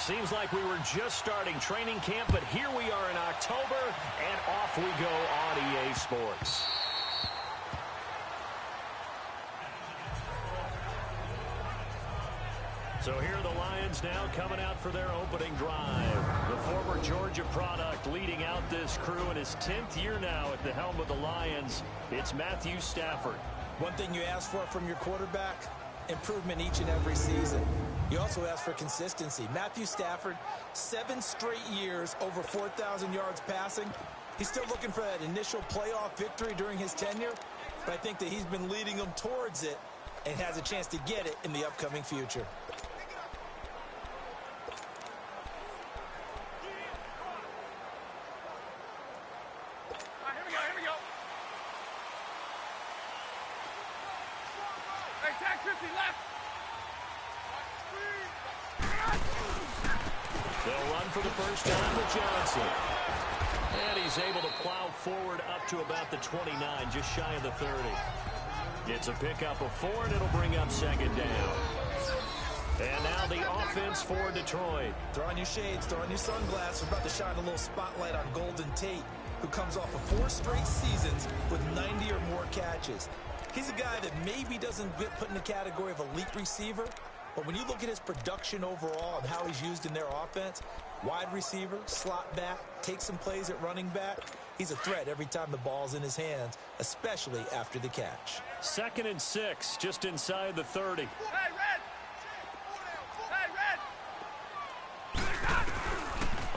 Seems like we were just starting training camp, but here we are in October, and off we go on EA Sports. So here are the Lions now coming out for their opening drive. The former Georgia product leading out this crew in his 10th year now at the helm of the Lions. It's Matthew Stafford. One thing you ask for from your quarterback, improvement each and every season. You also ask for consistency. Matthew Stafford, 7 straight years, over 4,000 yards passing. He's still looking for that initial playoff victory during his tenure, but I think that he's been leading them towards it and has a chance to get it in the upcoming future. They'll run for the first time with Johnson. And he's able to plow forward up to about the 29, just shy of the 30. It's a pickup of 4, and it'll bring up second down. And now the offense for Detroit. Throw on your shades, throw on your sunglasses. We're about to shine a little spotlight on Golden Tate, who comes off of 4 straight seasons with 90 or more catches. He's a guy that maybe doesn't get put in the category of elite receiver, but when you look at his production overall and how he's used in their offense, wide receiver, slot back, take some plays at running back, he's a threat every time the ball's in his hands, especially after the catch. 2nd and 6, just inside the 30. Hey, Red! Hey, Red!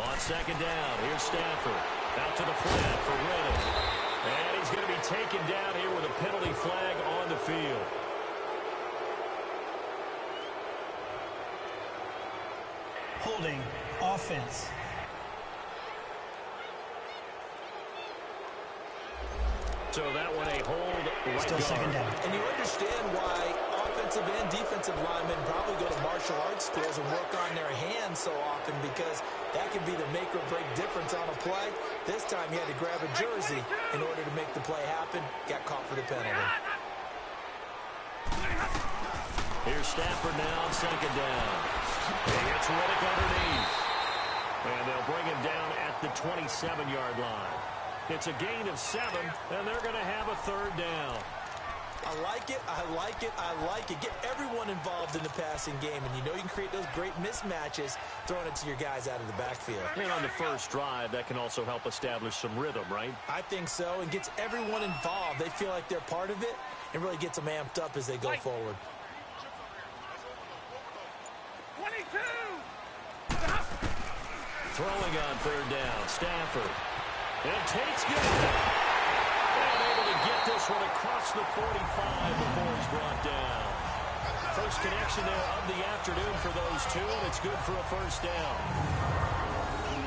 On second down, here's Stafford. Out to the flat for Reddick. And he's going to be taken down here with a penalty flag on the field. Holding offense. So that one a hold right Still guard. second down. And you understand why offensive and defensive linemen probably go to martial arts schools and work on their hands so often, because that can be the make or break difference on a play. This time he had to grab a jersey in order to make the play happen. Got caught for the penalty. Here's Stafford now on second down. He gets Reddick underneath. And they'll bring him down at the 27-yard line. It's a gain of 7, and they're going to have a 3rd down. I like it, I like it, I like it. Get everyone involved in the passing game, and you know you can create those great mismatches throwing it to your guys out of the backfield. And on the first drive, that can also help establish some rhythm, right? I think so, and gets everyone involved. They feel like they're part of it, and really gets them amped up as they go forward. 22! Throwing on 3rd down, Stafford. And Tate's good. And able to get this one across the 45 before he's brought down. First connection there of the afternoon for those two, and it's good for a first down.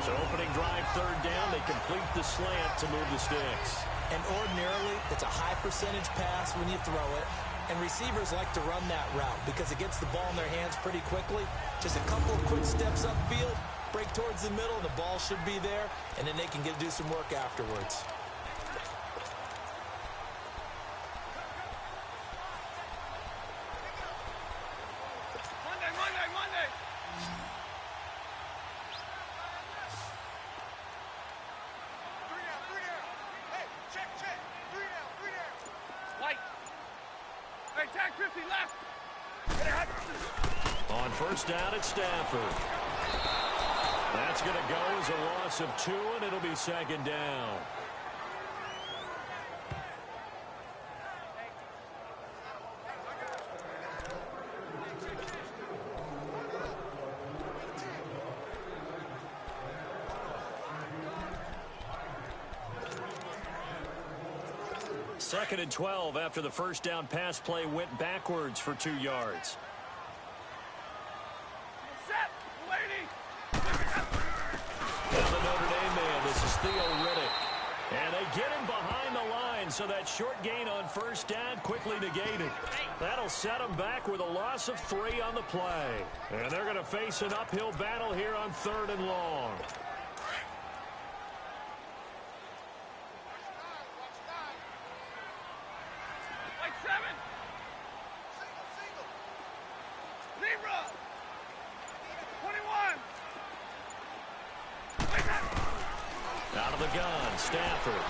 So opening drive, 3rd down, they complete the slant to move the sticks. And ordinarily, it's a high percentage pass when you throw it. And receivers like to run that route because it gets the ball in their hands pretty quickly. Just a couple of quick steps upfield, break towards the middle, and the ball should be there, and then they can do some work afterwards. Monday! Three down. Hey, check. 3 down. White. Hey, tag 50 left. On first down, it's Stafford. That's going to go as a loss of 2, and it'll be second down. Second and 12 after the first down pass play went backwards for 2 yards. Set, lady. Now the Notre Dame man, this is Theo Riddick. And they get him behind the line, so that short gain on first down quickly negated. That'll set them back with a loss of 3 on the play. And they're going to face an uphill battle here on 3rd and long. Like 7. Libra. 21. of the gun. Stafford.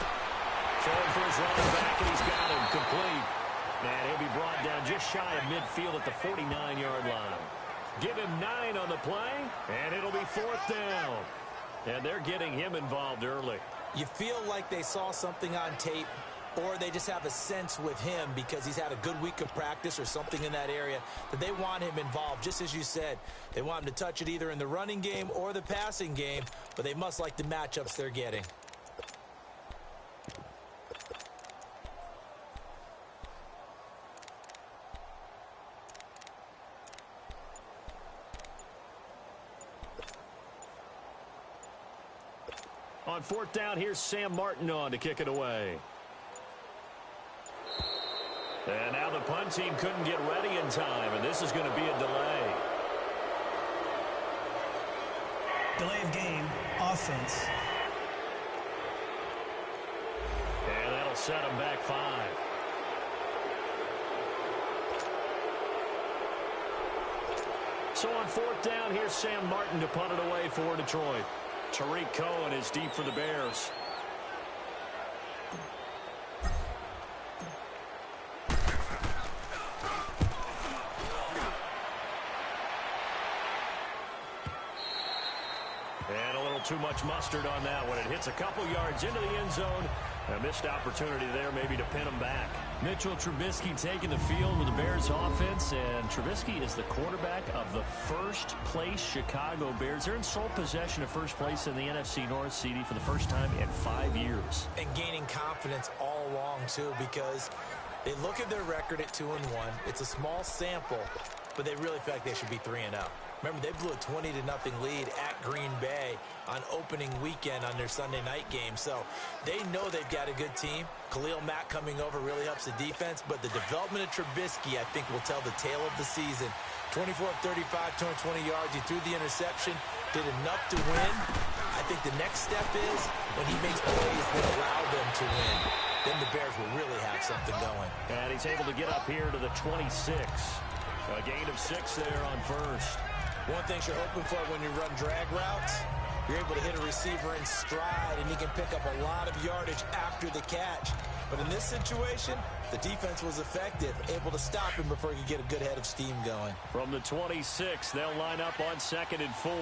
Throwing for his running back, and he's got him complete. And he'll be brought down just shy of midfield at the 49-yard line. Give him 9 on the play, and it'll be 4th down. And they're getting him involved early. You feel like they saw something on tape, or they just have a sense with him because he's had a good week of practice or something in that area that they want him involved. Just as you said, they want him to touch it either in the running game or the passing game, but they must like the matchups they're getting. On 4th down, here's Sam Martin on to kick it away. And now the punt team couldn't get ready in time, and this is going to be a delay. Delay of game, offense. And that'll set them back 5. So on 4th down, here's Sam Martin to punt it away for Detroit. Tariq Cohen is deep for the Bears. And a little too much mustard on that one. It hits a couple yards into the end zone. A missed opportunity there maybe to pin him back. Mitchell Trubisky taking the field with the Bears offense, and Trubisky is the quarterback of the first-place Chicago Bears. They're in sole possession of first place in the NFC North, CD, for the first time in 5 years. And gaining confidence all along, too, because they look at their record at 2-1. It's a small sample, but they really feel like they should be 3-0. Remember, they blew a 20-0 lead at Green Bay on opening weekend on their Sunday night game. So they know they've got a good team. Khalil Mack coming over really helps the defense. But the development of Trubisky, I think, will tell the tale of the season. 24 of 35, 220 yards. He threw the interception, did enough to win. I think the next step is when he makes plays that allow them to win. Then the Bears will really have something going. And he's able to get up here to the 26. A gain of 6 there on first. One thing you're hoping for when you run drag routes, you're able to hit a receiver in stride, and he can pick up a lot of yardage after the catch. But in this situation, the defense was effective, able to stop him before he could get a good head of steam going. From the 26, they'll line up on 2nd and 4.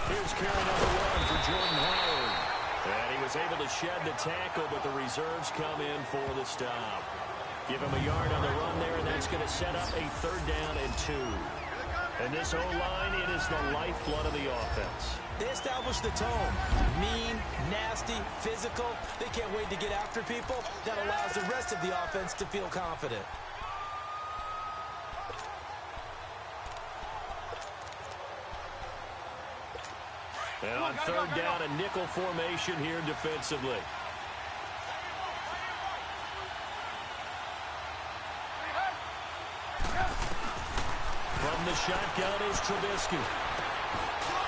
Here's carry number 1 for Jordan Howard. And he was able to shed the tackle, but the reserves come in for the stop. Give him a yard on the run there, and that's going to set up a 3rd down and 2. And this O-line, it is the lifeblood of the offense. They establish the tone. Mean, nasty, physical. They can't wait to get after people. That allows the rest of the offense to feel confident. And on 3rd down, a nickel formation here defensively. From the shotgun is Trubisky.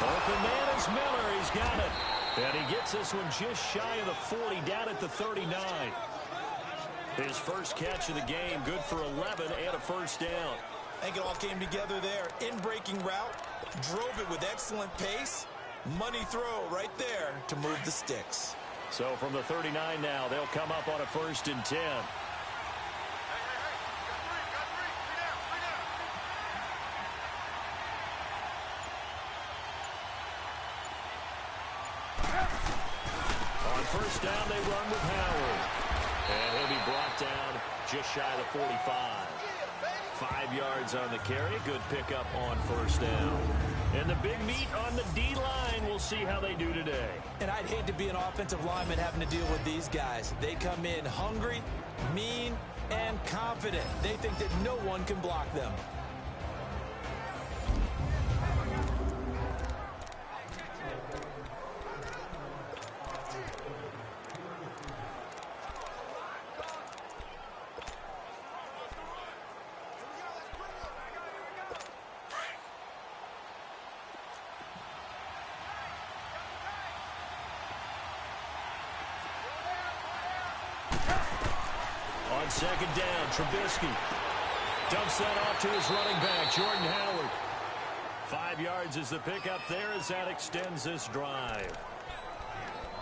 Open man is Miller. He's got it. And he gets this one just shy of the 40, down at the 39. His first catch of the game, good for 11 and a 1st down. I think it all came together there. In-breaking route, drove it with excellent pace. Money throw right there to move the sticks. So from the 39 now, they'll come up on a 1st and 10. On 1st down, they run with Howard. And he'll be brought down just shy of the 45. 5 yards on the carry. Good pickup on 1st down. And the big meat on the D-line. We'll see how they do today. And I'd hate to be an offensive lineman having to deal with these guys. They come in hungry, mean, and confident. They think that no one can block them. On 2nd down, Trubisky. Dumps that off to his running back, Jordan Howard. 5 yards is the pickup there as that extends this drive.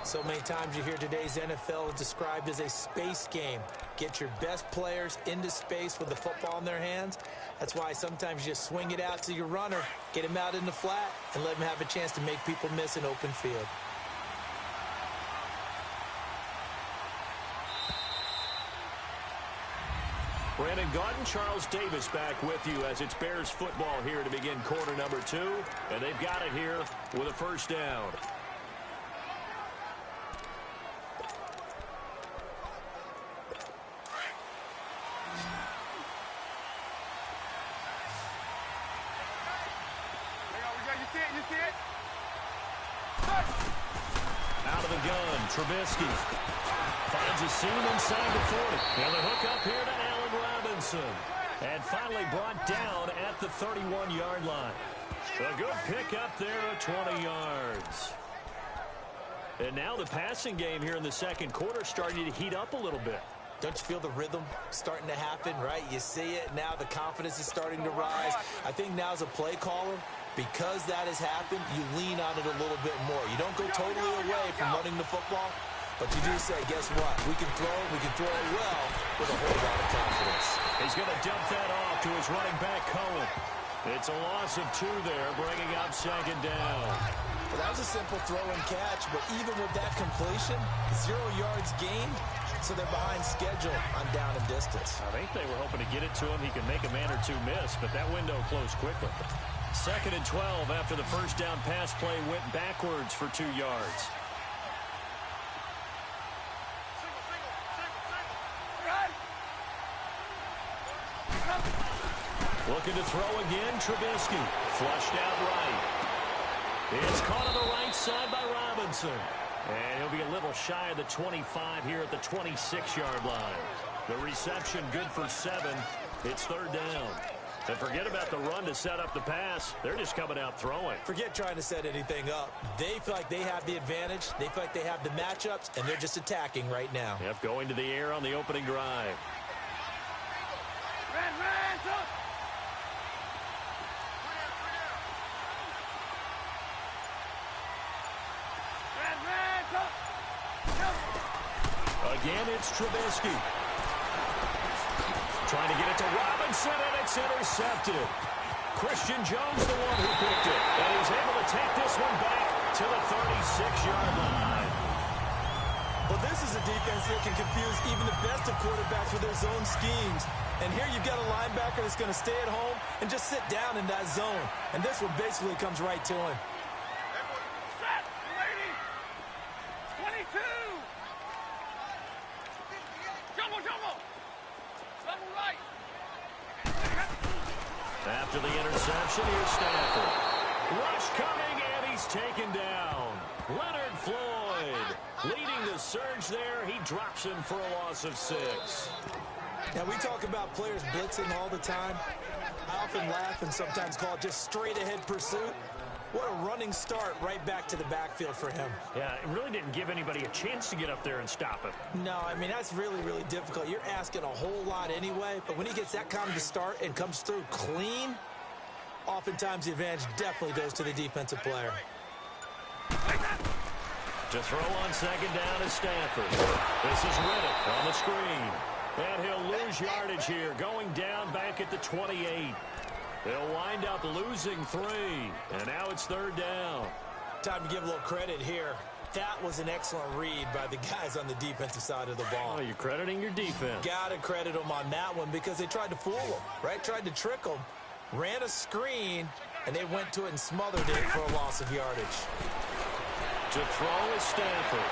So many times you hear today's NFL described as a space game. Get your best players into space with the football in their hands. That's why sometimes you just swing it out to your runner, get him out in the flat, and let him have a chance to make people miss an open field. Brandon Gaudin, Charles Davis back with you as it's Bears football here to begin quarter number 2. And they've got it here with a first down. You see it? Out of the gun, Trubisky finds a seam inside the 40. And the hook up here to Allen Robinson. And finally brought down at the 31-yard line. A good pick up there at 20 yards. And now the passing game here in the second quarter starting to heat up a little bit. Don't you feel the rhythm starting to happen, right? You see it. Now the confidence is starting to rise. I think now as a play caller, because that has happened, you lean on it a little bit more. You don't go totally away from running the football, but you do say, guess what? We can throw it well with a whole lot of confidence. He's going to dump that off to his running back, Cohen. It's a loss of 2 there, bringing up second down. Well, that was a simple throw and catch, but even with that completion, 0 yards gained, so they're behind schedule on down and distance. I think they were hoping to get it to him. He can make a man or two miss, but that window closed quickly. 2nd and 12 after the first down pass play went backwards for 2 yards. Looking to throw again, Trubisky. Flushed out right. It's caught on the right side by Robinson. And he'll be a little shy of the 25 here at the 26-yard line. The reception good for 7. It's 3rd down. And forget about the run to set up the pass. They're just coming out throwing. Forget trying to set anything up. They feel like they have the advantage. They feel like they have the matchups, and they're just attacking right now. Yep, going to the air on the opening drive. Again, it's Trubisky. Trying to get it to Robinson, and it's intercepted. Christian Jones, the one who picked it. And he's able to take this one back to the 36-yard line. Well, this is a defense that can confuse even the best of quarterbacks with their zone schemes. And here you've got a linebacker that's going to stay at home and just sit down in that zone. And this one basically comes right to him. Set, lady. 22. Jumbo. Double right. After the interception, here's Stafford. Rush coming, and he's taken down. Leonard Floyd leading the surge there. He drops him for a loss of 6. Now, we talk about players blitzing all the time. I often laugh and sometimes call it just straight-ahead pursuit. What a running start right back to the backfield for him. Yeah, it really didn't give anybody a chance to get up there and stop him. No, I mean, that's really, really difficult. You're asking a whole lot anyway, but when he gets that kind of a start and comes through clean, oftentimes the advantage definitely goes to the defensive player. To throw on second down is Stafford. This is Riddick on the screen. And he'll lose yardage here, going down back at the 28. They'll wind up losing 3. And now it's 3rd down. Time to give a little credit here. That was an excellent read by the guys on the defensive side of the ball. Oh, you're crediting your defense. Gotta credit them on that one because they tried to fool them, right? Tried to trick them. Ran a screen, and they went to it and smothered it for a loss of yardage. To throw is Stafford.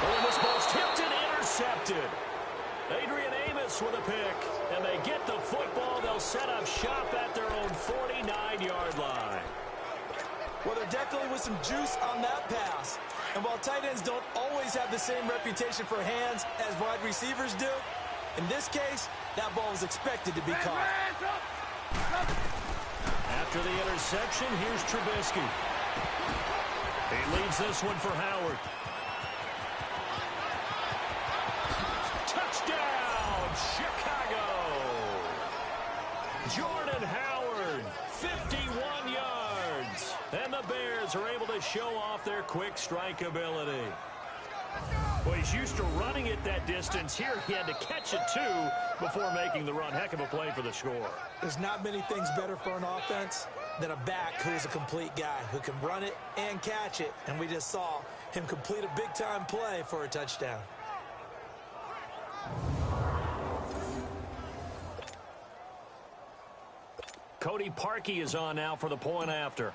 Oh, this ball's tipped and intercepted. Adrian Amos with a pick, and they get the football. They'll set up shop at their own 49-yard line. Well, there definitely was some juice on that pass. And while tight ends don't always have the same reputation for hands as wide receivers do, in this case, that ball was expected to be caught. After the interception, here's Trubisky. He leads this one for Howard. Touchdown, Chicago! Jordan Howard, 51 yards. And the Bears are able to show off their quick strike ability. Well, he's used to running it that distance. Here he had to catch it, too, before making the run. Heck of a play for the score. There's not many things better for an offense than a back who's a complete guy who can run it and catch it. And we just saw him complete a big-time play for a touchdown. Cody Parkey is on now for the point after.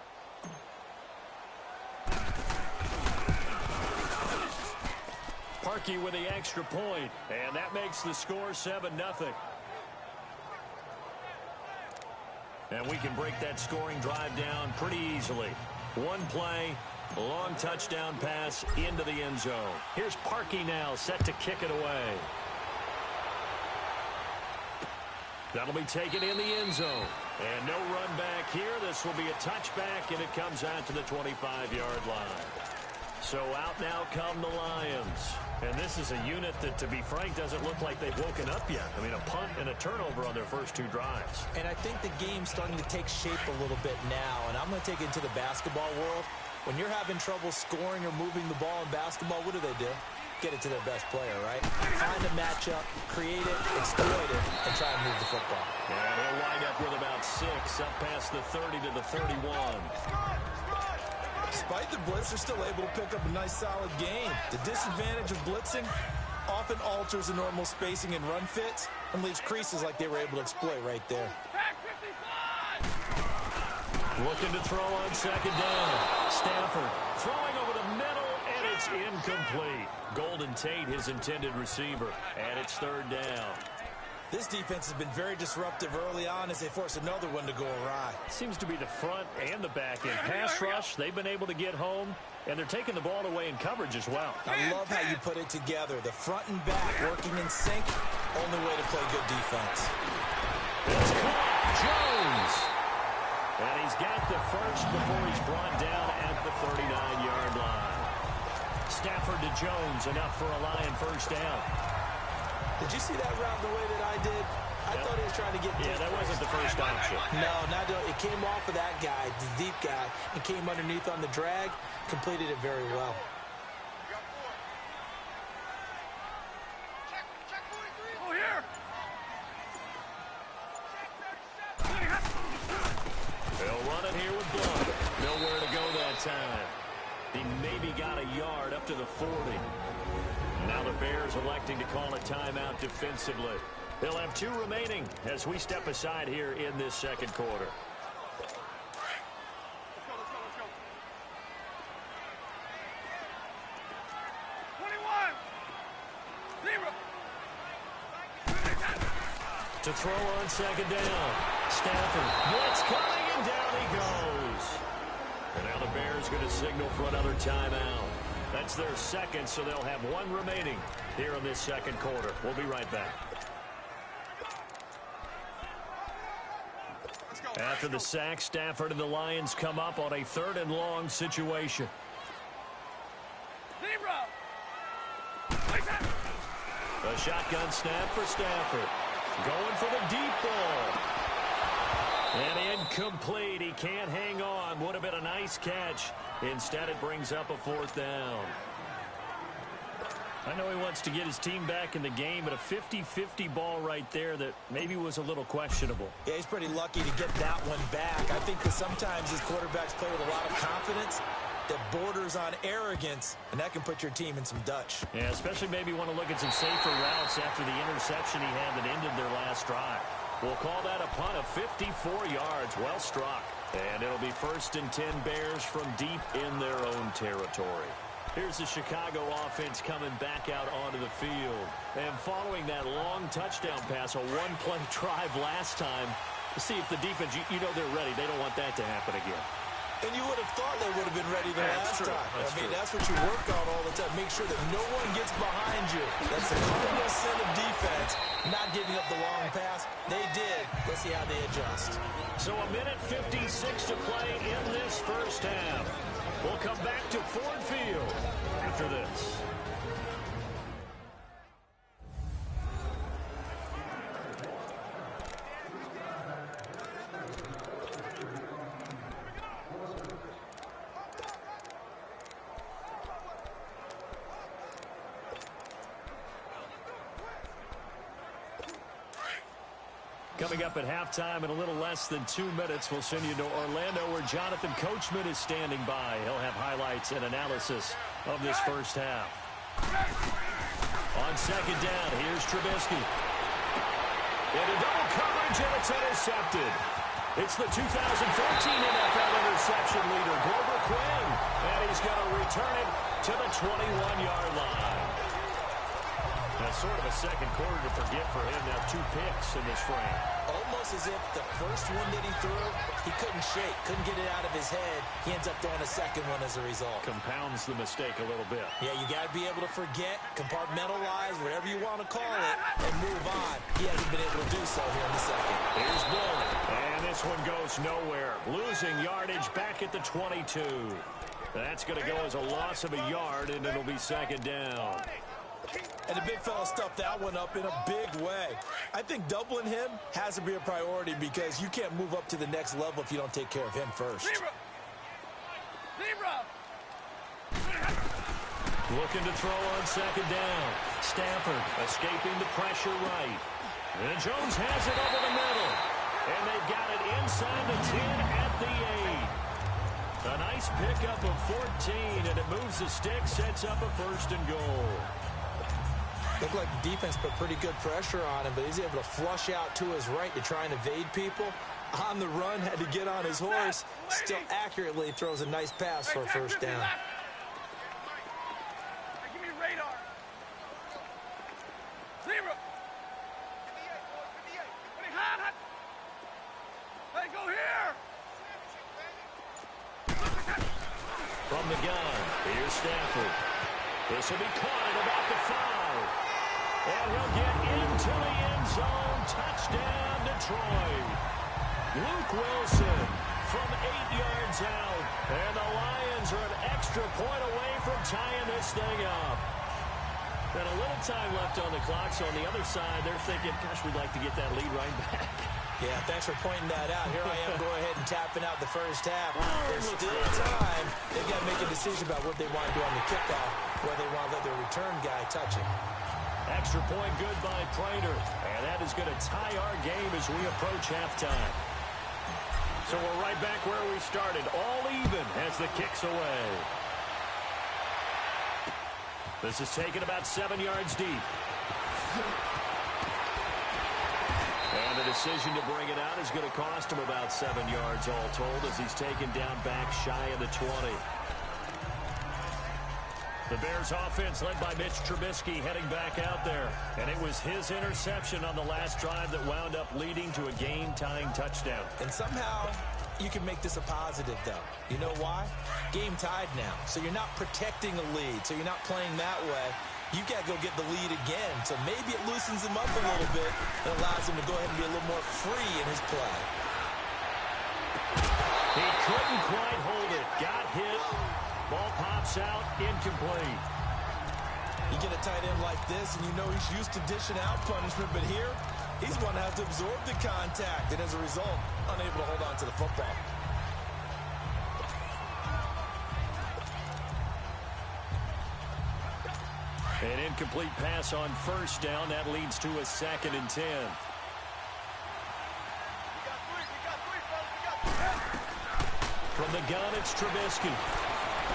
Parkey with the extra point, and that makes the score 7-0. And we can break that scoring drive down pretty easily. One play, a long touchdown pass into the end zone. Here's Parkey now, set to kick it away. That'll be taken in the end zone. And no run back here. This will be a touchback, and it comes out to the 25-yard line. So out now come the Lions. And this is a unit that, to be frank, doesn't look like they've woken up yet. I mean, a punt and a turnover on their first two drives. And I think the game's starting to take shape a little bit now. And I'm going to take it into the basketball world. When you're having trouble scoring or moving the ball in basketball, what do? Get it to their best player, right? Find a matchup, create it, exploit it, and try and move the football. And he'll wind up with about 6, up past the 30 to the 31. Despite the blitz, they're still able to pick up a nice, solid gain. The disadvantage of blitzing often alters the normal spacing and run fits and leaves creases like they were able to exploit right there. Looking to throw on second down. Stafford throwing over the middle, and it's incomplete. Golden Tate, his intended receiver, and it's third down. This defense has been very disruptive early on as they force another one to go awry. Seems to be the front and the back end. Pass rush, they've been able to get home, and they're taking the ball away in coverage as well. I love how you put it together. The front and back working in sync. Only way to play good defense. It's caught. Jones. And he's got the first before he's brought down at the 39-yard line. Stafford to Jones, enough for a Lion first down. Did you see that route the way that I did? I thought he was trying to get deep. Yeah, that wasn't the first option. No, it came off of that guy, the deep guy, and came underneath on the drag. Completed it very well. Check 43. Oh, here. They'll run it here with Blunt. Nowhere to go that time. He maybe got a yard up to the 40. Now the Bears electing to call a timeout defensively. They'll have 2 remaining as we step aside here in this second quarter. Let's go. 21. 0. To throw on second down. Stafford. Blitz coming, and down he goes. And now the Bears going to signal for another timeout. That's their second, so they'll have 1 remaining here in this second quarter. We'll be right back. After the sack, Stafford and the Lions come up on a 3rd and long situation. A shotgun snap for Stafford. Going for the deep ball. And incomplete. He can't hang on. Would have been a nice catch. Instead, it brings up a 4th down. I know he wants to get his team back in the game, but a 50-50 ball right there that maybe was a little questionable. Yeah, he's pretty lucky to get that one back. I think that sometimes his quarterbacks play with a lot of confidence that borders on arrogance, and that can put your team in some Dutch. Yeah, especially maybe want to look at some safer routes after the interception he had that ended their last drive. We'll call that a punt of 54 yards. Well struck. And it'll be 1st and 10 Bears from deep in their own territory. Here's the Chicago offense coming back out onto the field. And following that long touchdown pass, a 1-play drive last time, to see if the defense, you know they're ready. They don't want that to happen again. And you would have thought they would have been ready the last time. That's what you work on all the time. Make sure that no one gets behind you. That's the cardinal sin of defense, not giving up the long pass. They did. Let's see how they adjust. So a minute 56 to play in this first half. We'll come back to Ford Field after this. Coming up at halftime in a little less than 2 minutes, we'll send you to Orlando where Jonathan Coachman is standing by. He'll have highlights and analysis of this first half. On second down, here's Trubisky. Into double coverage, and it's intercepted. It's the 2014 NFL interception leader, Grover Quinn, and he's going to return it to the 21-yard line. Now, sort of a second quarter to forget for him. Now 2 picks in this frame. Almost as if the first one that he threw, he couldn't shake, couldn't get it out of his head. He ends up throwing a second one as a result. Compounds the mistake a little bit. Yeah, you got to be able to forget, compartmentalize, whatever you want to call it, and move on. He hasn't been able to do so here in the second. Here's Bull, and this one goes nowhere. Losing yardage back at the 22. That's going to go as a loss of a yard, and it'll be second down. And the big fella stuffed that one up in a big way. I think doubling him has to be a priority because you can't move up to the next level if you don't take care of him first. Looking to throw on second down. Stafford escaping the pressure right. And Jones has it over the middle. And they've got it inside the 10 at the 8. A nice pickup of 14, and it moves the stick, sets up a first and goal. Looked like the defense put pretty good pressure on him, but he's able to flush out to his right to try and evade people. On the run, had to get on his horse. Still accurately throws a nice pass for a first down. Give me radar. Zero. Hey, go here. From the gun, here's Stafford. This will be caught at about the 5. And he'll get into the end zone. Touchdown, Detroit. Luke Wilson from 8 yards out. And the Lions are an extra point away from tying this thing up. And a little time left on the clock, so on the other side, they're thinking, gosh, we'd like to get that lead right back. Yeah, thanks for pointing that out. Here I am, go ahead and tapping out the first half. There's still time. They've got to make a decision about what they want to do on the kickoff, whether they want to let their return guy touch it. Extra point good by Prater. And that is going to tie our game as we approach halftime. So we're right back where we started. All even as the kick's away. This is taken about 7 yards deep. And the decision to bring it out is going to cost him about 7 yards all told as he's taken down back shy of the 20. The Bears offense led by Mitch Trubisky heading back out there. And it was his interception on the last drive that wound up leading to a game-tying touchdown. And somehow you can make this a positive, though. You know why? Game tied now. So you're not protecting a lead. So you're not playing that way. You got to go get the lead again. So maybe it loosens him up a little bit and allows him to go ahead and be a little more free in his play. He couldn't quite hold it. Got hit. Ball pops out, incomplete. You get a tight end like this, and you know he's used to dishing out punishment, but here, he's going to have to absorb the contact, and as a result, unable to hold on to the football. An incomplete pass on first down. That leads to a 2nd and 10. From the gun, it's Trubisky.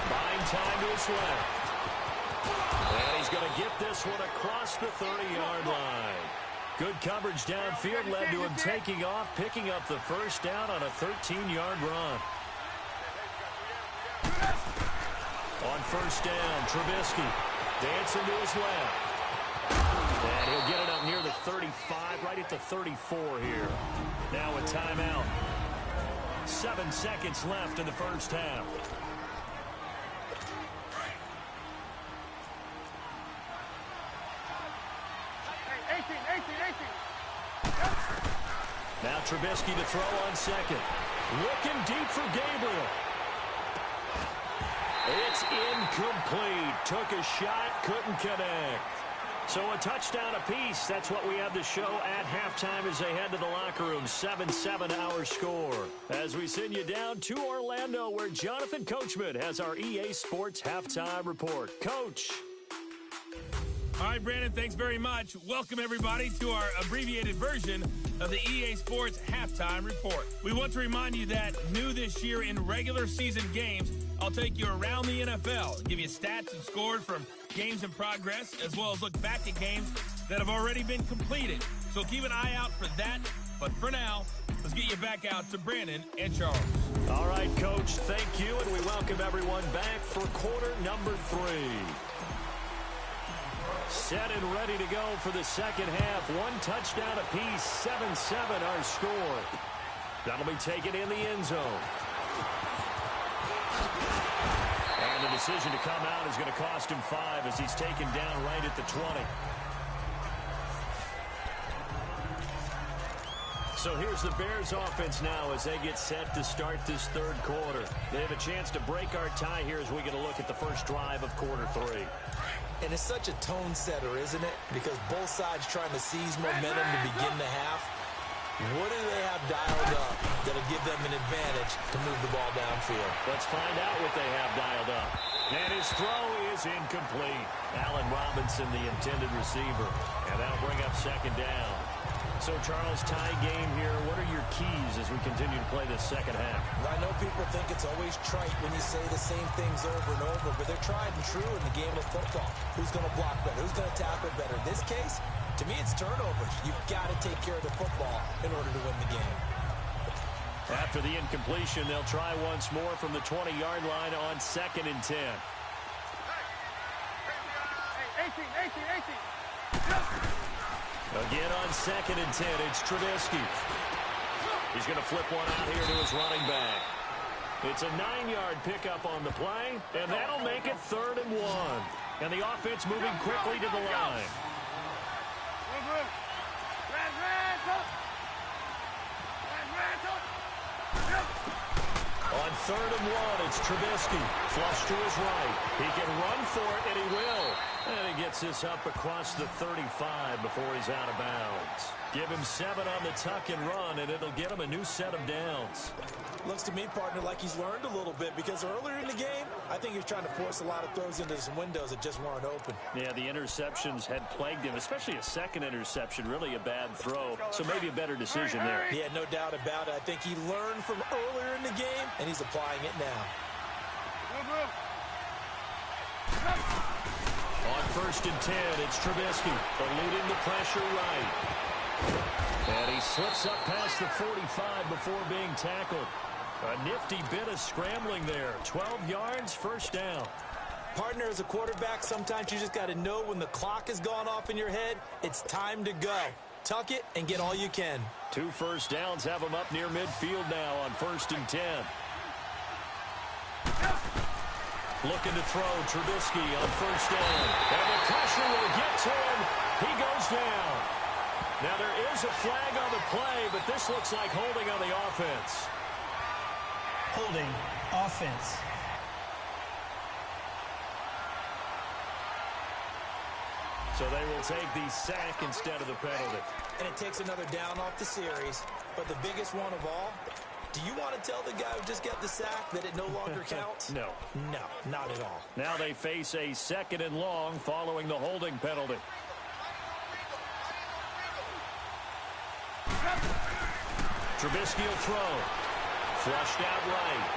Buying time to his left. And he's going to get this one across the 30-yard line. Good coverage downfield led to him taking off, picking up the first down on a 13-yard run. On first down, Trubisky dancing to his left. And he'll get it up near the 35, right at the 34 here. Now a timeout. 7 seconds left in the first half. Now Trubisky to throw on second. Looking deep for Gabriel. It's incomplete. Took a shot, couldn't connect. So a touchdown apiece. That's what we have to show at halftime as they head to the locker room. 7-7 our score. As we send you down to Orlando where Jonathan Coachman has our EA Sports halftime report. Coach. All right, Brandon, thanks very much. Welcome, everybody, to our abbreviated version of the EA Sports Halftime Report. We want to remind you that new this year in regular season games, I'll take you around the NFL, give you stats and scores from games in progress, as well as look back at games that have already been completed. So keep an eye out for that. But for now, let's get you back out to Brandon and Charles. All right, Coach, thank you, and we welcome everyone back for quarter number 3. Set and ready to go for the second half. 1 touchdown apiece, 7-7 our score. That'll be taken in the end zone. And the decision to come out is going to cost him 5 as he's taken down right at the 20. So here's the Bears offense now as they get set to start this third quarter. They have a chance to break our tie here as we get a look at the first drive of quarter 3. And it's such a tone setter, isn't it? Because both sides trying to seize momentum to begin the half. What do they have dialed up that'll give them an advantage to move the ball downfield? Let's find out what they have dialed up. And his throw is incomplete. Allen Robinson, the intended receiver. And that'll bring up second down. So, Charles, tie game here. What are your keys as we continue to play this second half? I know people think it's always trite when you say the same things over and over, but they're tried and true in the game of football. Who's going to block better? Who's going to tackle better? In this case, to me, it's turnovers. You've got to take care of the football in order to win the game. After the incompletion, they'll try once more from the 20-yard line on 2nd and 10. Hey, 18. Again on 2nd and 10, it's Trubisky. He's going to flip one out here to his running back. It's a 9-yard pickup on the play, and that'll make it 3rd and 1. And the offense moving quickly to the line. On 3rd and 1, it's Trubisky. Flush to his right. He can run for it, and he will. And he gets this up across the 35 before he's out of bounds. Give him 7 on the tuck and run, and it'll get him a new set of downs. Looks to me, partner, like he's learned a little bit because earlier in the game, I think he was trying to force a lot of throws into some windows that just weren't open. Yeah, the interceptions had plagued him, especially a second interception, really a bad throw. So maybe a better decision there. Yeah, no doubt about it. I think he learned from earlier in the game, and he's applying it now. On 1st and 10, it's Trubisky, eluding the pressure right. And he slips up past the 45 before being tackled. A nifty bit of scrambling there. 12 yards, 1st down. Partner, as a quarterback, sometimes you just got to know when the clock has gone off in your head, it's time to go. Tuck it and get all you can. 2 first downs have him up near midfield now on 1st and 10. Looking to throw, Trubisky on 1st down. And the pressure will get to him. He goes down. Now there is a flag on the play, but this looks like holding on the offense. Holding offense. So they will take the sack instead of the penalty. And it takes another down off the series. But the biggest one of all, do you want to tell the guy who just got the sack that it no longer counts? No. No, not at all. Now they face a 2nd and long following the holding penalty. Trubisky will throw. Flushed out right.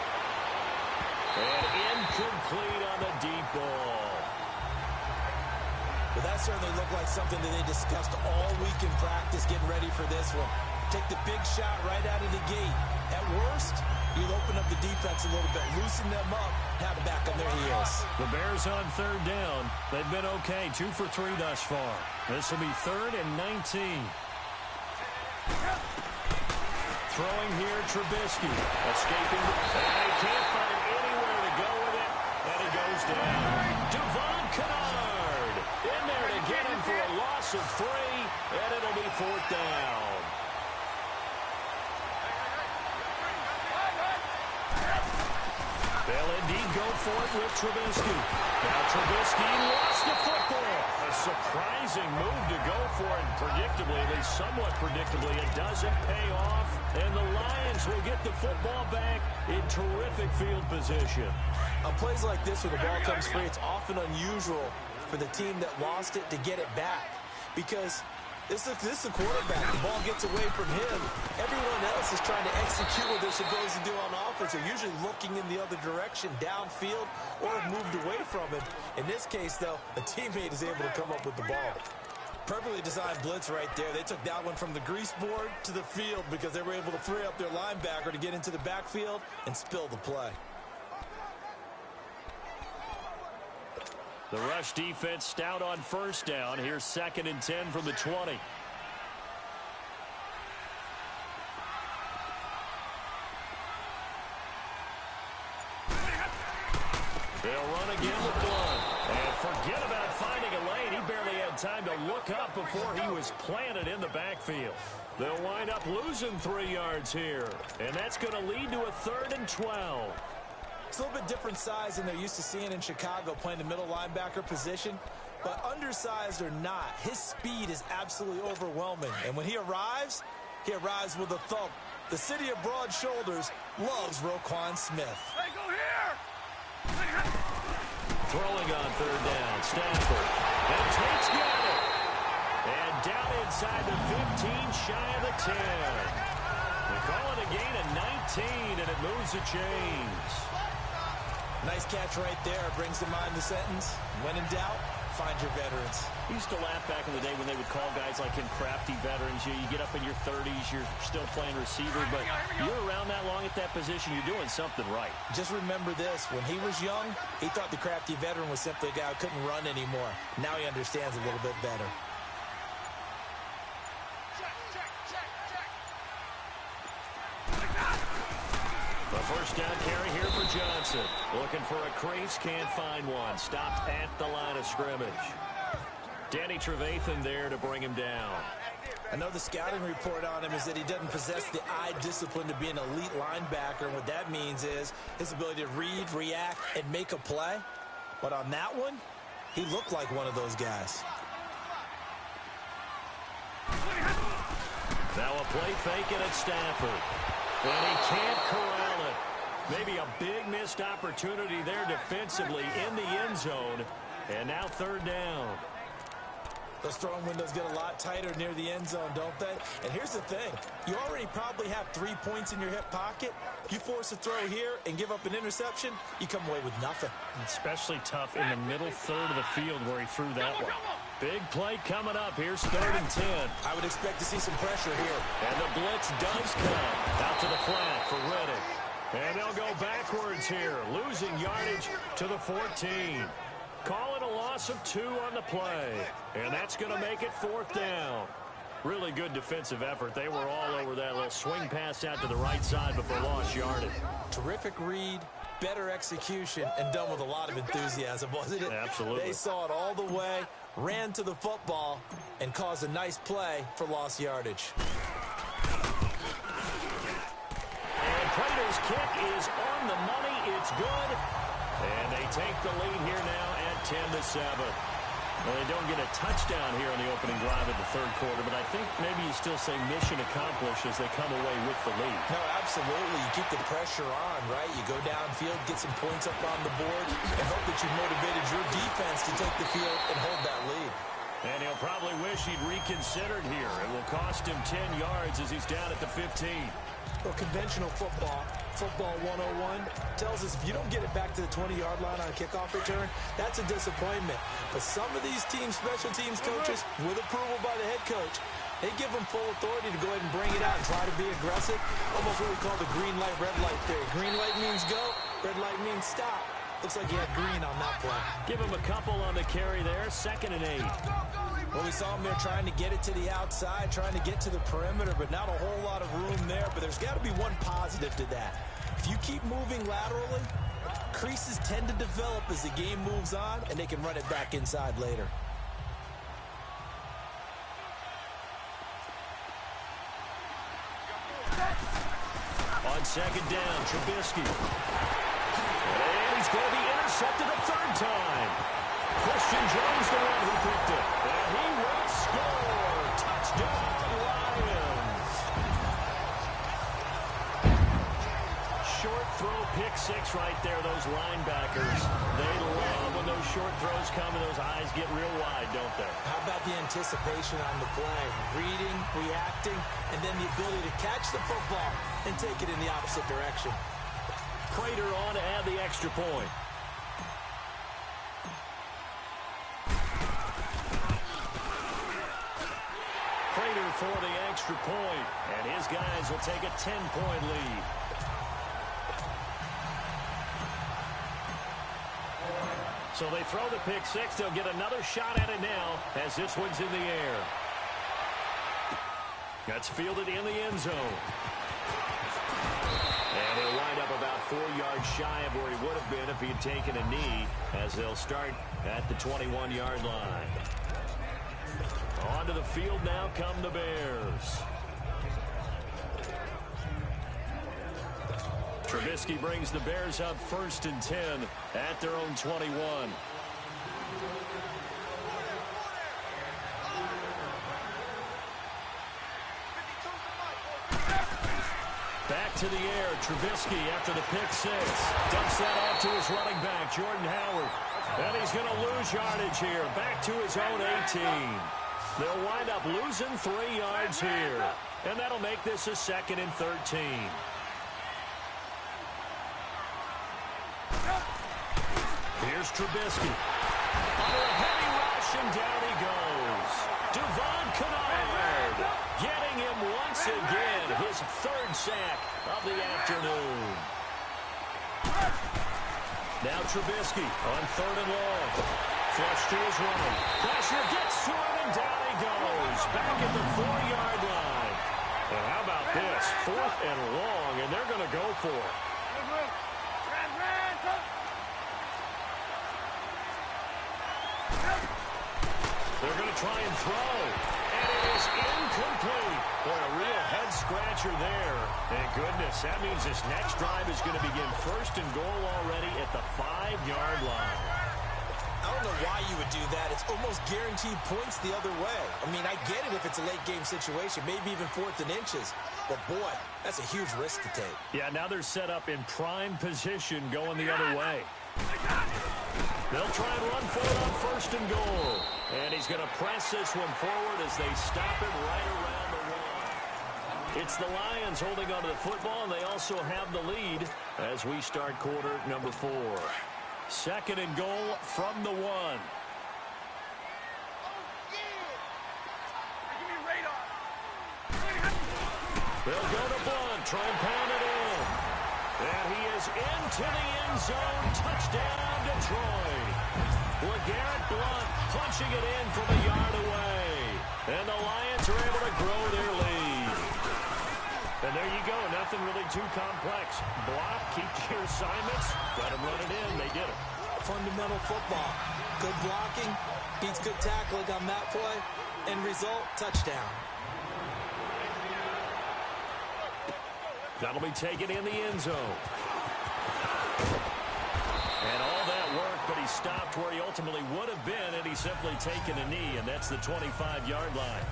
And incomplete on the deep ball. Well, that certainly looked like something that they discussed all week in practice getting ready for this one. Take the big shot right out of the gate. At worst, you'll open up the defense a little bit, loosen them up, have them back on their heels. The Bears on 3rd down. They've been okay, 2 for 3 thus far. This will be 3rd and 19. Throwing here, Trubisky. Escaping. And he can't find anywhere to go with it. And he goes down. Devon Kennard in there to get him for a loss of 3. And it'll be 4th down. They'll indeed go for it with Trubisky. Now Trubisky lost the football. A surprising move to go for it. Predictably, at least somewhat predictably, it doesn't pay off. And the Lions will get the football back in terrific field position. On plays like this, when the ball comes free, it's often unusual for for the team that lost it to get it back. Because this is a quarterback. The ball gets away from him. Everyone else is trying to execute what they're supposed to do on offense. They're usually looking in the other direction, downfield, or have moved away from it. In this case, though, a teammate is able to come up with the ball. Perfectly designed blitz right there. They took that one from the grease board to the field because they were able to free up their linebacker to get into the backfield and spill the play. The rush defense stout on first down. Here's 2nd and 10 from the 20. They'll run again with Blunt. And forget about finding a lane. He barely had time to look up before he was planted in the backfield. They'll wind up losing 3 yards here. And that's going to lead to a 3rd and 12. It's a little bit different size than they're used to seeing in Chicago, playing the middle linebacker position. But undersized or not, his speed is absolutely overwhelming. And when he arrives with a thump. The city of broad shoulders loves Roquan Smith. Hey, go here! Throwing on 3rd down, Stafford. And Tate's got it. And down inside the 15, shy of the 10. They call it a gain of 19, and it moves the chains. Nice catch right there. Brings to mind the sentence, when in doubt, find your veterans. I used to laugh back in the day when they would call guys like him crafty veterans. You get up in your 30s, you're still playing receiver, but you're around that long at that position, you're doing something right. Just remember this. When he was young, he thought the crafty veteran was simply a guy who couldn't run anymore. Now he understands a little bit better. The first down carry here for Johnson. Looking for a crease, can't find one. Stopped at the line of scrimmage. Danny Trevathan there to bring him down. I know the scouting report on him is that he doesn't possess the eye discipline to be an elite linebacker. And what that means is his ability to read, react, and make a play. But on that one, he looked like one of those guys. Now a play fake and it's Stafford. And he can't corral it. Maybe a big missed opportunity there defensively in the end zone. And now 3rd down. Those throwing windows get a lot tighter near the end zone, don't they? And here's the thing. You already probably have 3 points in your hip pocket. You force a throw here and give up an interception, you come away with nothing. Especially tough in the middle third of the field where he threw that one. Big play coming up. Here's 3rd and 10. I would expect to see some pressure here. And the blitz does come. Out to the flat for Reddick. And they'll go backwards here. Losing yardage to the 14. Call it a loss of 2 on the play. And that's going to make it 4th down. Really good defensive effort. They were all over that little swing pass out to the right side before lost yardage. Terrific read, better execution, and done with a lot of enthusiasm, wasn't it? Absolutely. They saw it all the way, ran to the football, and caused a nice play for lost yardage. And Prater's kick is on the money. It's good. And they take the lead here now at 10-7. Well, they don't get a touchdown here on the opening drive of the 3rd quarter, but I think maybe you still say mission accomplished as they come away with the lead. No, absolutely. You keep the pressure on, right? You go downfield, get some points up on the board, and hope that you motivated your defense to take the field and hold that lead. And he'll probably wish he'd reconsidered here. It will cost him 10 yards as he's down at the 15. Well, conventional football 101, tells us if you don't get it back to the 20-yard line on a kickoff return, that's a disappointment. But some of these team special teams coaches, with approval by the head coach, they give them full authority to go ahead and bring it out and try to be aggressive. Almost what we call the green light, red light theory. Green light means go, red light means stop. Looks like he had green on that play. Give him a couple on the carry there, 2nd and 8. Well, we saw him there trying to get it to the outside, trying to get to the perimeter, but not a whole lot of room there. But there's got to be one positive to that. If you keep moving laterally, creases tend to develop as the game moves on, and they can run it back inside later. On 2nd down, Trubisky. And he's going to be intercepted a 3rd time. Christian Jones, the one who picked it. And he will score. Touchdown, Lions. Short throw, pick six right there, those linebackers. They love when those short throws come and those eyes get real wide, don't they? How about the anticipation on the play? Reading, reacting, and then the ability to catch the football and take it in the opposite direction. Prater on to add the extra point. Prater for the extra point, and his guys will take a 10-point lead. So they throw the pick six. They'll get another shot at it now as this one's in the air. That's fielded in the end zone. And he'll wind up about 4 yards shy of where he would have been if he had taken a knee, as they'll start at the 21-yard line. Onto the field now come the Bears. Trubisky brings the Bears up 1st and 10 at their own 21. Back to the air, Trubisky after the pick six. Dumps that off to his running back, Jordan Howard. And he's going to lose yardage here. Back to his own 18. They'll wind up losing 3 yards here. And that'll make this a 2nd and 13. Here's Trubisky. Under a heavy rush, and down he goes. Devon Kennard getting him once again. His 3rd sack of the afternoon. Now Trubisky on 3rd and long. Flush to his right. Pressure gets to him, and down he goes. Back at the 4-yard line. And how about this? 4th and long, and they're going to go for it. They're going to try and throw. And it is incomplete. Boy, a real head-scratcher there. Thank goodness. That means this next drive is going to begin 1st and goal already at the 5-yard line. I don't know why you would do that. It's almost guaranteed points the other way. I mean, I get it if it's a late-game situation, maybe even 4th and inches. But, boy, that's a huge risk to take. Yeah, now they're set up in prime position going the other way. They'll try and run for it on 1st and goal. And he's going to press this one forward as they stop it right around the 1. It's the Lions holding onto the football, and they also have the lead as we start quarter number 4. 2nd and goal from the 1. They'll go to Blunt, try and pound it in. And he is into the end zone. Touchdown, Detroit. LeGarrette Blunt punching it in from a yard away. And the Lions are able to grow their lead. And there you go. Nothing really too complex. Block, keep your assignments, let them run it in. They did it. Fundamental football. Good blocking, beats good tackling on that play. End result, touchdown. That'll be taken in the end zone. And all that work, but he stopped where he ultimately would have been, and he's simply taken a knee, and that's the 25-yard line.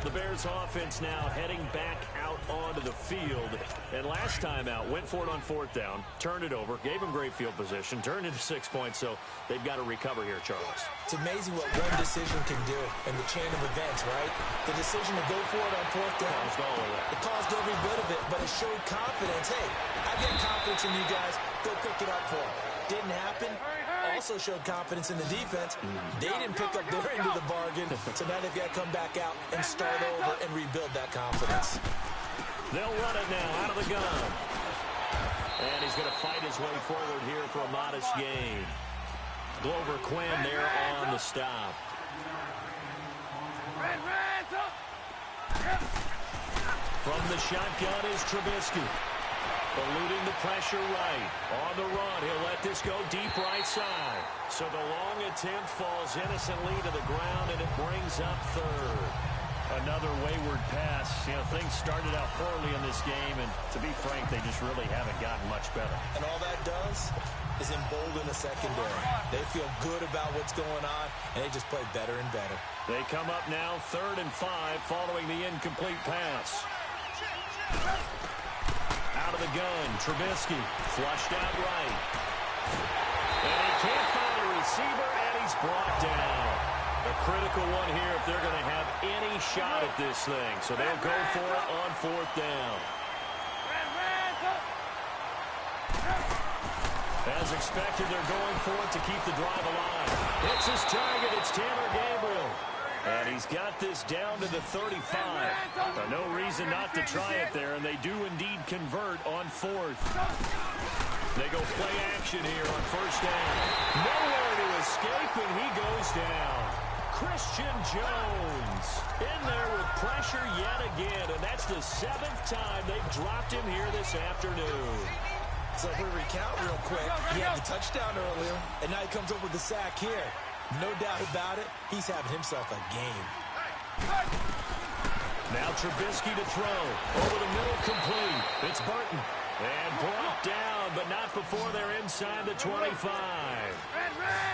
The Bears offense now heading back out onto the field. And last time out, went for it on 4th down, turned it over, gave him great field position, turned it to 6 points, so they've got to recover here, Charles. It's amazing what one decision can do in the chain of events, right? The decision to go for it on 4th down. Caused all of that. It caused every bit of it, but it showed confidence. Hey, I get confidence in you guys. Go pick it up for it. Didn't happen. Also showed confidence in the defense. They didn't pick up their end of the bargain, so now they've got to come back out and start over and rebuild that confidence. They'll run it now out of the gun. And he's going to fight his way forward here for a modest gain. Glover Quinn there on the stop. From the shotgun is Trubisky. Eluding the pressure right. On the run, he'll let this go deep right side. So the long attempt falls innocently to the ground, and it brings up 3rd. Another wayward pass. You know, things started out poorly in this game, and to be frank, they just really haven't gotten much better. And all that does is embolden the secondary. They feel good about what's going on, and they just play better and better. They come up now 3rd and 5 following the incomplete pass. Out the gun. Trubisky flushed out right. And he can't find a receiver, and he's brought down. A critical one here if they're going to have any shot at this thing. So they'll go for it on 4th down. As expected, they're going for it to keep the drive alive. It's his target. It's Taylor Gabriel. And he's got this down to the 35. No reason not to try it there, and they do indeed convert on 4th. They go play action here on 1st down. Nowhere to escape, and he goes down. Christian Jones in there with pressure yet again, and that's the 7th time they've dropped him here this afternoon. So if we recount real quick, he had the touchdown earlier, and now he comes up with the sack here. No doubt about it, he's having himself a game. Now Trubisky to throw. Over the middle, complete. It's Burton. And brought down, but not before they're inside the 25.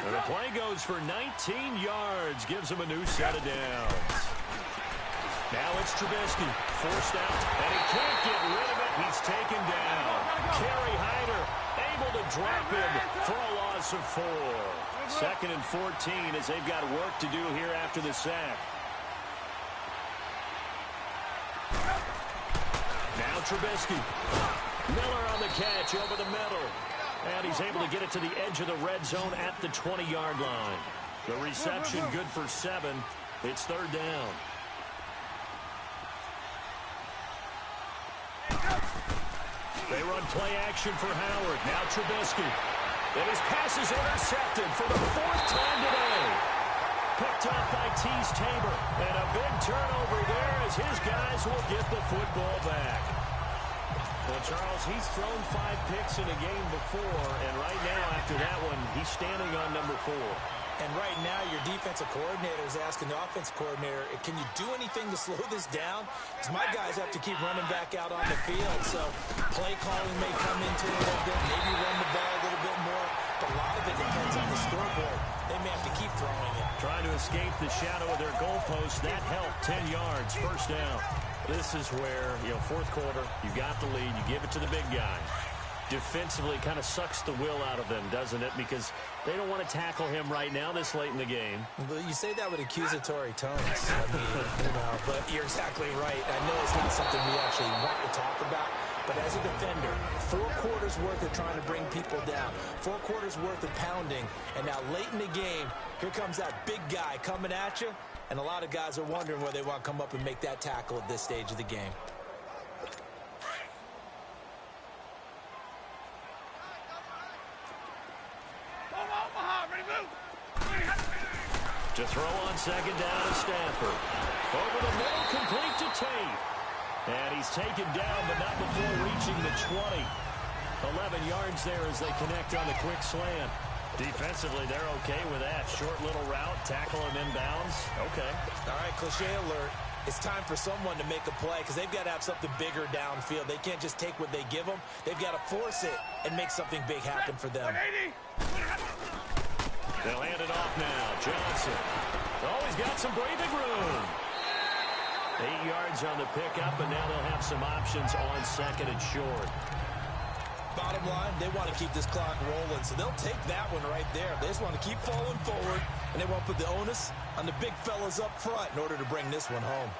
And the play goes for 19 yards. Gives him a new set of downs. Now it's Trubisky. Forced out, and he can't get rid of it. He's taken down. Kerry Hyder able to drop him for a loss of 4. 2nd and 14 as they've got work to do here after the sack. Now Trubisky. Miller on the catch over the middle. And he's able to get it to the edge of the red zone at the 20-yard line. The reception good for 7. It's 3rd down. They run play action for Howard. Now Trubisky. And his pass is intercepted for the 4th time today. Picked up by Tease Tabor. And a big turnover there as his guys will get the football back. Well, Charles, he's thrown 5 picks in a game before. And right now, after that one, he's standing on number 4. And right now, your defensive coordinator is asking the offensive coordinator, can you do anything to slow this down? Because my guys have to keep running back out on the field. So play calling may come into it a little bit, maybe run the ball a little bit more. But a lot of it depends on the scoreboard. They may have to keep throwing it. Trying to escape the shadow of their goalpost. That helped. 10 yards, 1st down. This is where, 4th quarter, you got the lead. You give it to the big guy. Defensively kind of sucks the will out of them, doesn't it? Because they don't want to tackle him right now this late in the game. Well, you say that with accusatory tones. I mean, but you're exactly right. I know it's not something we actually want to talk about, but as a defender, 4 quarters worth of trying to bring people down, 4 quarters worth of pounding, and now late in the game, here comes that big guy coming at you, and a lot of guys are wondering whether they want to come up and make that tackle at this stage of the game. To throw on 2nd down to Stafford. Over the middle, complete to Tate. And he's taken down, but not before reaching the 20. 11 yards there as they connect on the quick slant. Defensively, they're okay with that. Short little route, tackle him inbounds. Okay. All right, cliche alert. It's time for someone to make a play because they've got to have something bigger downfield. They can't just take what they give them. They've got to force it and make something big happen for them. They'll hand it off now. Johnson. Oh, he's got some breathing room. 8 yards on the pickup, and now they'll have some options on 2nd and short. Bottom line, they want to keep this clock rolling, so they'll take that one right there. They just want to keep falling forward, and they want to put the onus on the big fellas up front in order to bring this one home.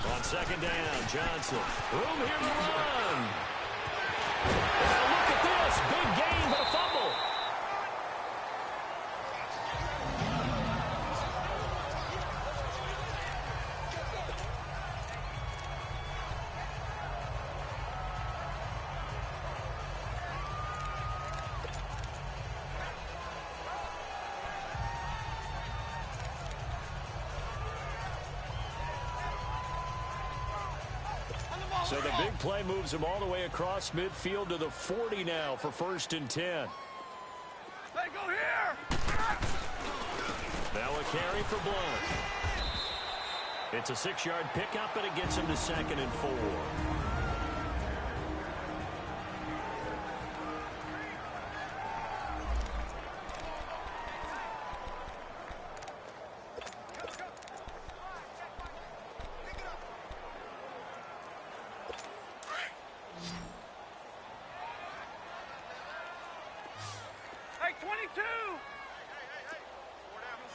On 2nd down, Johnson. Room here to run. And look at this. Big gain, but a fumble. So the big play moves him all the way across midfield to the 40 now for 1st and 10. Hey, go here! Now a carry for Blunt. It's a 6-yard pickup, and it gets him to 2nd and 4. 22.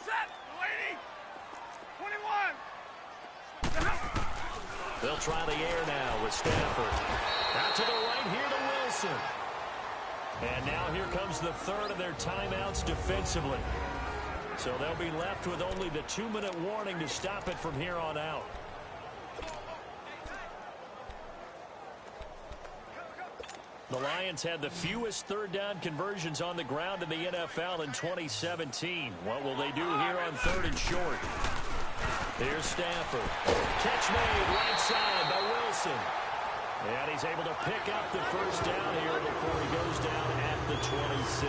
Set, lady. 21. They'll try the air now with Stafford. Out to the right here to Wilson. And now here comes the third of their timeouts defensively. So they'll be left with only the 2-minute warning to stop it from here on out. The Lions had the fewest third down conversions on the ground in the NFL in 2017. What will they do here on 3rd and short? Here's Stafford. Catch made right side by Wilson. And he's able to pick up the first down here before he goes down at the 26.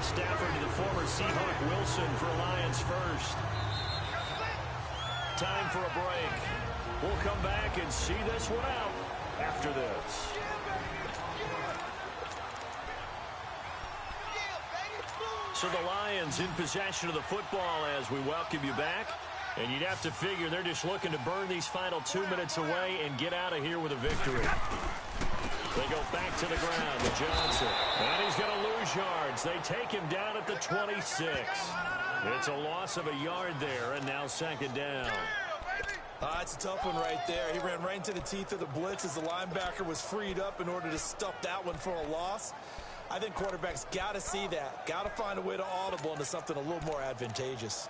Stafford to the former Seahawk. Wilson for Lions first. Time for a break. We'll come back and see this one out after this. So the Lions in possession of the football as we welcome you back. And you'd have to figure they're just looking to burn these final 2 minutes away and get out of here with a victory. They go back to the ground with Johnson. And he's going to lose yards. They take him down at the 26. It's a loss of a yard there, and now 2nd down. It's a tough one right there. He ran right into the teeth of the blitz as the linebacker was freed up in order to stuff that one for a loss. I think quarterbacks got to see that. Got to find a way to audible into something a little more advantageous.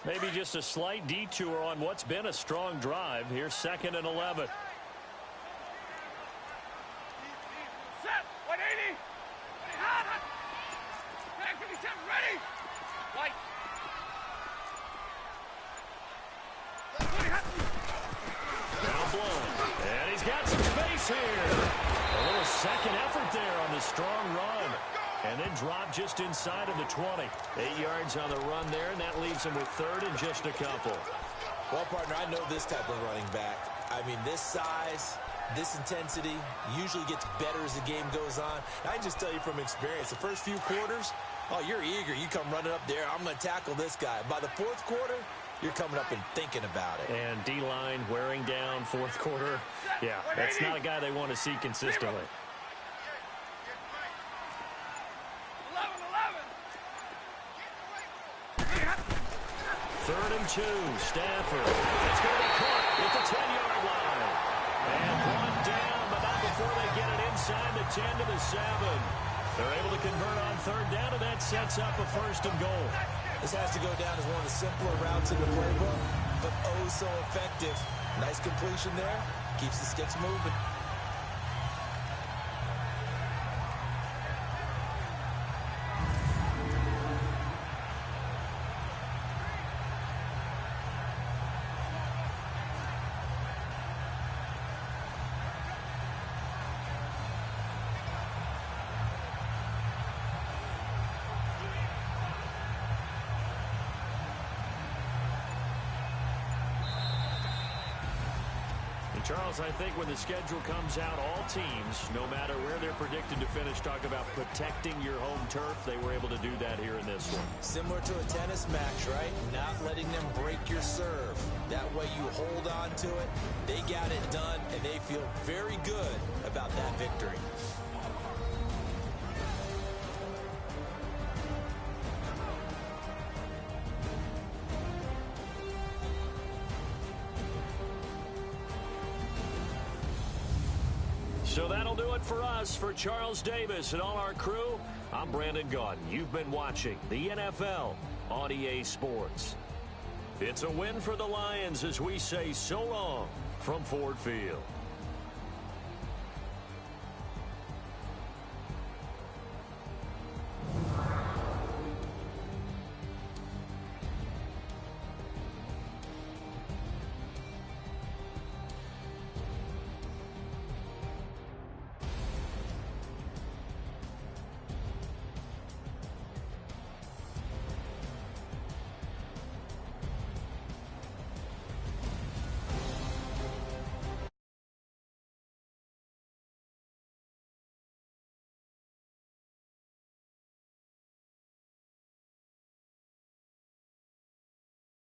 Maybe just a slight detour on what's been a strong drive. Here's 2nd and 11. Set, 180. Hot. Back 57, ready. Light. Now blown. And he's got some space here. A little second effort there on the strong run. And then drop just inside of the 20. 8 yards on the run there, and that leaves him with 3rd and just a couple. Well, partner, I know this type of running back. I mean, this size, this intensity usually gets better as the game goes on. I can just tell you from experience, the first few quarters, oh, you're eager. You come running up there, I'm going to tackle this guy. By the 4th quarter, you're coming up and thinking about it. And D-line wearing down 4th quarter. Yeah, that's not a guy they want to see consistently. 3rd and 2, Stafford. It's going to be caught at the 10-yard line. And brought down, but not before they get it inside the 10 to the 7. They're able to convert on 3rd down, and that sets up a 1st and goal. This has to go down as one of the simpler routes in the playbook, but oh so effective. Nice completion there. Keeps the sticks moving. Charles, I think when the schedule comes out, all teams, no matter where they're predicted to finish, talk about protecting your home turf. They were able to do that here in this one. Similar to a tennis match, right? Not letting them break your serve. That way you hold on to it. They got it done, and they feel very good about that victory. So that'll do it for us. For Charles Davis and all our crew, I'm Brandon Gaudin. You've been watching the NFL on EA Sports. It's a win for the Lions as we say so long from Ford Field.